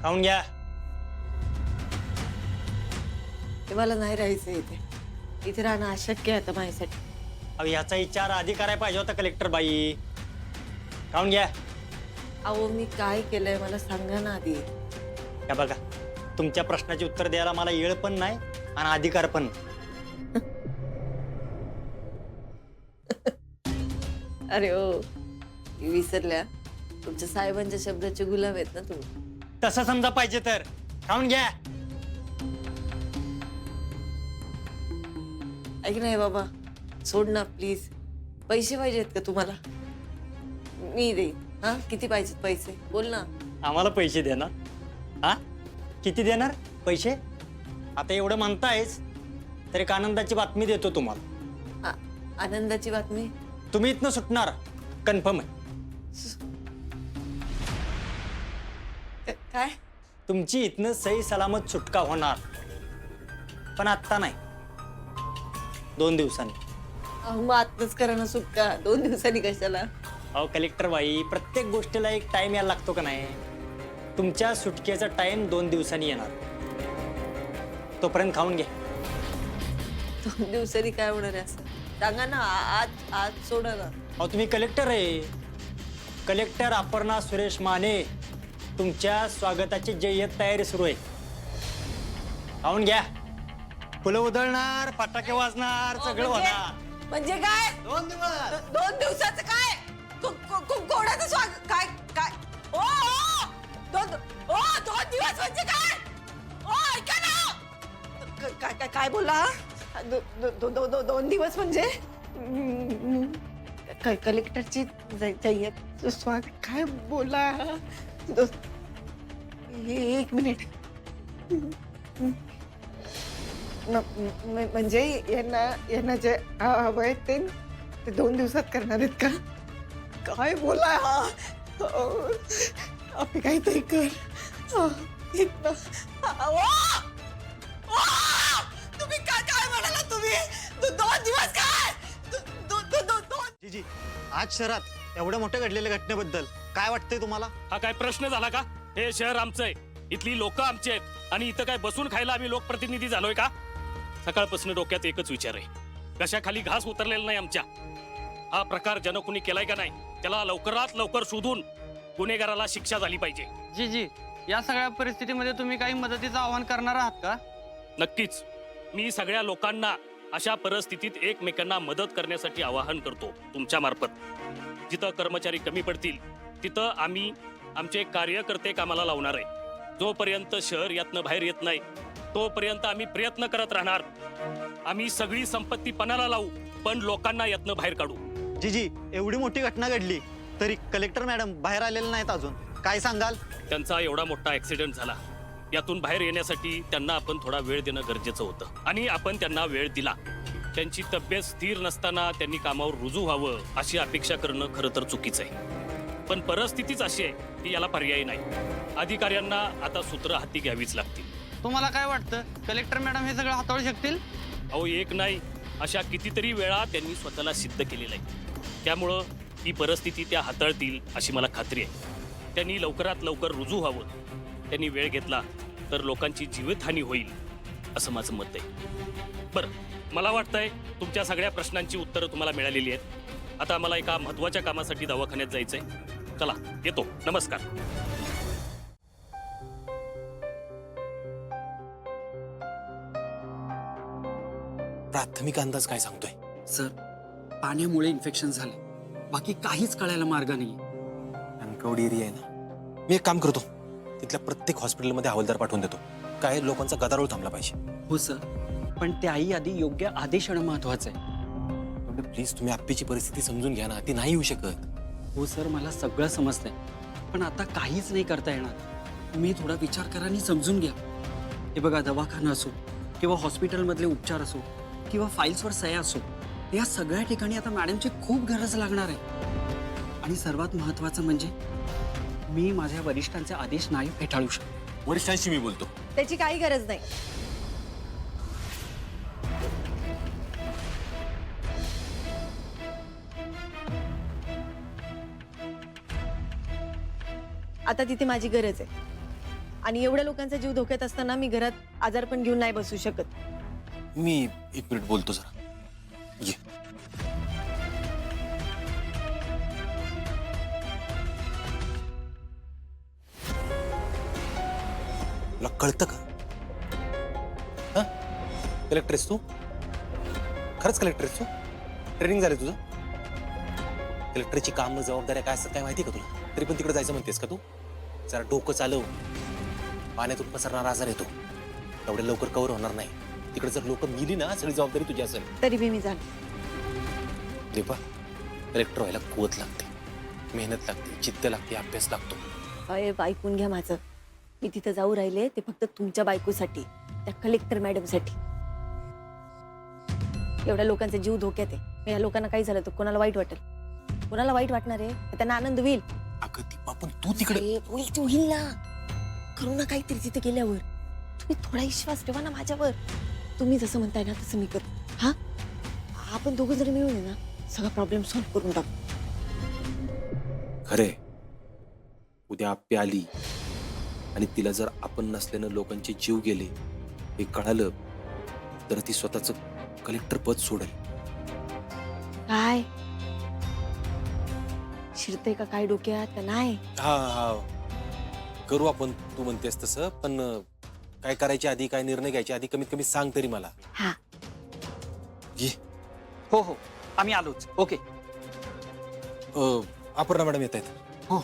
खाऊन घ्या. ते मला नाही राहायचं इथे. इथे राहणं अशक्य आहे आता माझ्यासाठी. अहो ह्याचा विचार आधी करायला पाहिजे होता कलेक्टर बाई. खाऊन घ्या. अहो मी काय केलंय मला सांगा ना आधी. या बघा, तुमच्या प्रश्नाची उत्तर द्यायला मला वेळ पण नाही आणि अधिकार पण. अरे ओ विसरल्या, तुमच्या साहेबांच्या शब्दाचे गुलाब आहेत ना तुम्ही. तसं समजा पाहिजे तर खाऊन घ्या. ऐक नाही बाबा, सोड ना प्लीज. पैसे पाहिजेत का तुम्हाला? मी देईन. हा किती पाहिजेत पैसे बोल ना. आम्हाला पैसे देणार? हा किती देणार पैसे? आता एवढं म्हणतायच तर एक आनंदाची बातमी देतो तुम्हाला. आनंदाची बातमी? तुम्ही इथनं सुटणार कन्फर्म आहे. काय? तुमची इथनं सही सलामत सुटका होणार, पण आत्ता नाही, 2 दिवसांनी. अहो मग आत्ताच करा ना सुटका. 2 दिवसांनी कशाला? अहो कलेक्टर बाई, प्रत्येक गोष्टीला एक टाइम यायला लागतो का नाही? तुमच्या सुटकेचा टाइम 2 दिवसांनी येणार. तोपर्यंत खाऊन घ्या. 2 दिवसांनी काय होणार आहे असं सांगा ना. आज आज सोडा ना. अहो तुम्ही कलेक्टर आहे. कलेक्टर अपर्णा सुरेश माने, तुमच्या स्वागताची जय्यत तयारी सुरू आहे. खाऊन घ्या. फुलं उधळणार, फटाके वाजणार, सगळं होणार. म्हणजे काय? 2 दिवस. 2 दिवसाचं काय? कोणाचं स्वागत? काय काय? ओ ओ 2 दिवस म्हणजे काय? ओ ऐका ना. काय काय काय बोला? 2 दिवस म्हणजे काय? कलेक्टरची जय्यत स्वागत काय बोला? 1 मिनिट. म्हणजे यांना जे हवंय ते 2 दिवसात करणार आहेत का? काय बोला? आपण काहीतरी कर. तुम्ही काय काय म्हणाला तुम्ही? 2 दिवस काय? जी आज शहरात एवढ्या मोठ्या घडलेल्या घटनेबद्दल काय वाटतंय तुम्हाला? हा काय प्रश्न झाला का? हे शहर आमचं आहे, इथली लोक आमची आहेत आणि इथं काय बसून खायला आम्ही लोकप्रतिनिधी झालोय का? सकाळपासून डोक्यात एकच विचार आहे, कशाखाली घास उतरलेला नाही आमच्या. हा प्रकार ज्यानं कुणी केलाय का नाही त्याला लवकरात लवकर शोधून गुन्हेगाराला शिक्षा झाली पाहिजे. जी या सगळ्या परिस्थितीमध्ये तुम्ही काही मदतीचं आवाहन करणार आहात का? नक्कीच. मी सगळ्या लोकांना अशा परिस्थितीत एकमेकांना मदत करण्यासाठी आवाहन करतो तुमच्या मार्फत. जिथं कर्मचारी कमी पडतील तिथं आम्ही आमचे कार्यकर्ते कामाला लावणार आहे. जोपर्यंत शहर यातनं बाहेर येत नाही तोपर्यंत आम्ही प्रयत्न करत राहणार. आम्ही सगळी संपत्ती पणाला लावू पण लोकांना यातनं बाहेर काढू. जी एवढी मोठी घटना घडली तरी कलेक्टर मॅडम बाहेर आलेले नाहीत अजून, काय सांगाल? त्यांचा एवढा मोठा ऍक्सिडेंट झाला, यातून बाहेर येण्यासाठी त्यांना आपण थोडा वेळ देणं गरजेचं होतं आणि आपण त्यांना वेळ दिला. त्यांची तब्येत स्थिर नसताना त्यांनी कामावर रुजू व्हावं अशी अपेक्षा करणं खरं तर चुकीचं आहे. पण परिस्थितीच अशी आहे की याला पर्याय नाही. अधिकाऱ्यांना आता सूत्र हाती घ्यावीच लागतील. तुम्हाला काय वाटतं, कलेक्टर मॅडम हे सगळं हाताळू शकतील? अहो एक नाही, अशा कितीतरी वेळा त्यांनी स्वतःला सिद्ध केलेलं आहे. त्यामुळं ही परिस्थिती त्या हाताळतील अशी मला खात्री आहे. त्यांनी लवकरात लवकर रुजू व्हावं. त्यांनी वेळ घेतला तर लोकांची जीवितहानी होईल असं माझं मत आहे. बरं, मला वाटतंय तुमच्या सगळ्या प्रश्नांची उत्तरं तुम्हाला मिळालेली आहेत. आता मला एका महत्त्वाच्या कामासाठी दवाखान्यात जायचंय. चला येतो. नमस्कार. प्राथमिक अंदाज काय सांगतोय? सर, पाण्यामुळे इन्फेक्शन झाले, बाकी काहीच कळायला मार्ग नाही. अनक्राउड एरिया आहे ना. मी एक काम करतो, तिथल्या प्रत्येक हॉस्पिटलमध्ये हवालदार पाठवून देतो. काय लोकांचा गदारोळ थांबला पाहिजे. हो सर, पण त्याही आधी योग्य आदेश येणं महत्वाचं आहे. प्लीज तुम्ही आप्पीची परिस्थिती समजून घ्या ना, ती नाही येऊ शकत. हो सर, मला सगळं समजतंय, पण आता काहीच नाही करता येणार. तुम्ही थोडा विचार करा आणि समजून घ्या. हे बघा, दवाखाना असो किंवा हॉस्पिटलमधले उपचार असो किंवा फाईल्सवर सह्या असो, या सगळ्या ठिकाणी आता मॅडमची खूप गरज लागणार आहे. आणि सर्वात महत्वाचं म्हणजे मी माझ्या वरिष्ठांचे आदेश नाही फेटाळू शकतो. वरिष्ठांशी मी बोलतो. त्याची काही गरज नाही. आता तिथे माझी गरज आहे. आणि एवढ्या लोकांचा जीव धोक्यात असताना मी घरात आजारपण घेऊन नाही बसू शकत. मी 1 मिनिट बोलतो जरा. ये. तुला कळतं का? हा, कलेक्टर आहेस तू? खरंच कलेक्टर आहेस तू? ट्रेनिंग झालं तुझं? कलेक्टरची कामं जबाबदाऱ्या काय असतात काय माहिती का तुला? तरी पण तिकडे जायचं म्हणतेस का तू? जरा डोकं चालव. पाण्यातून पसरणारा आजार येतो, एवढ्या लवकर कव्हर होणार नाही. तिकडे जर लोक मिली ना, सगळी जबाबदारी तुझी असेल. तरी बी मी झालं. देवा, कलेक्टर व्हायला कुवत लागते, मेहनत लागते, जिद्द लागते, अभ्यास लागतो. साहेब ऐकून घ्या माझं. मी तिथं जाऊ राहिले ते फक्त तुमच्या बायकोसाठी, त्या कलेक्टर मॅडमसाठी. एवढ्या लोकांचा जीव धोक्यात आहे. मग या लोकांना काही झालं तर कोणाला वाईट वाटेल? कोणाला वाईट वाटणार आहे? तर त्यांना आनंद होईल. अगं दीपा, पण तू तिकडे होईल ना. करू ना काहीतरी तिथे गेल्यावर. तुम्ही थोडा विश्वास ठेवा ना माझ्यावर. तुम्ही जसं म्हणताय ना तसं मी करतो. हा, आपण दोघं जरी मिळून आहे ना, सगळा प्रॉब्लेम सॉल्व्ह करून टाकू. खरे, उद्या आप्पी आली आणि तिला जर आपण नसल्यानं लोकांचे जीव गेले हे कळालं तर ती स्वतःच कलेक्टर पद सोडेल. काय शिरते का काय डोक्यात का नाही? हा हा, करू आपण तू म्हणतेस तसं, पण काय करायच्या आधी, काय निर्णय घ्यायच्या आधी कमीत कमी सांग तरी मला. हा, ये. हो हो, आम्ही आलोच. ओके. अपर्णा मॅडम येत आहेत. हो